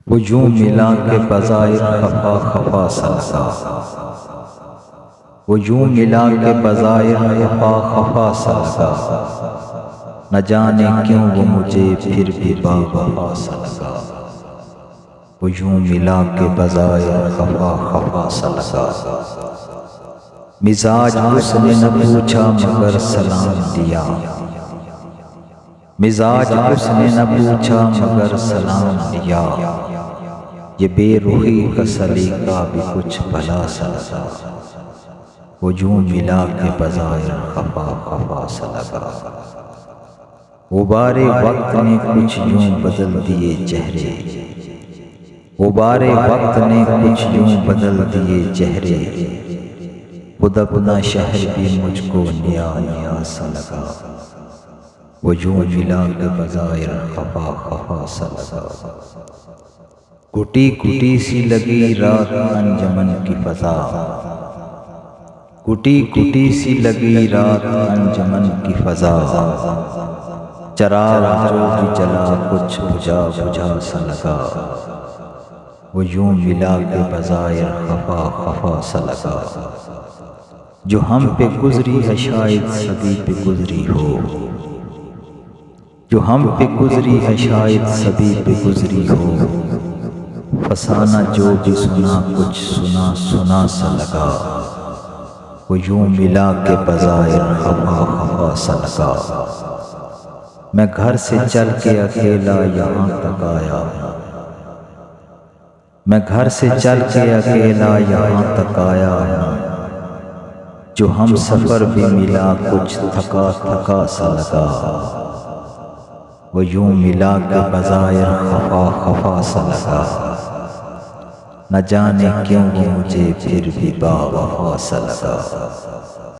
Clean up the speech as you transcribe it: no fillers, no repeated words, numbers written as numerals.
وہ یوں ملا کے بظاہر خفا خفا سا لگا، وہ یوں ملا کے بظاہر خفا خفا سا لگا، نہ جانے کیوں وہ مجھے پھر بھی با وفا سا لگا، وہ یوں ملا کے بظاہر خفا خفا سا لگا۔ مزاج اس نے نہ پوچھا مگر سلام دیا، مزاج اس نے نہ پوچھا مگر سلام دیا، یہ بے رخی کا سلیقہ بھی کچھ بھلا سا لگا، وہ یوں ملا کے بظاہر خفا خفا سا لگا۔ غبار وقت نے کچھ یوں بدل دیے چہرے، غبار وقت نے کچھ یوں بدل دیے چہرے، خود اپنا شہر بھی مجھ کو نیا نیا سا لگا، وہ یوں ملا کے بظاہر خفا خفا سا لگا۔ گھٹی گھٹی سی لگی رات انجمن کی فضا، گھٹی گھٹی سی لگی رات انجمن کی فضا، چراغ جو بھی جلا کچھ بجھا بجھا سا لگا، وہ یوں ملا کے بظاہر خفا خفا سا لگا۔ جو ہم پہ گزری ہے شاید سبھی پہ گزری ہو، جو ہم پہ گزری ہے شاید سبھی پہ گزری ہو، فسانہ جو بھی سنا کچھ سنا سنا سا لگا، وہ یوں ملا کے بظاہر خفا خفا سا لگا۔ میں گھر سے چل کے اکیلا یہاں تک آیا، میں گھر سے چل کے اکیلا یہاں تک آیا ہوں، جو ہم سفر بھی ملا کچھ تھکا تھکا سا لگا، وہ یوں ملا کے بظاہر خفا خفا سا لگا، نہ جانے کیوں وہ مجھے پھر بھی با وفا سا لگا۔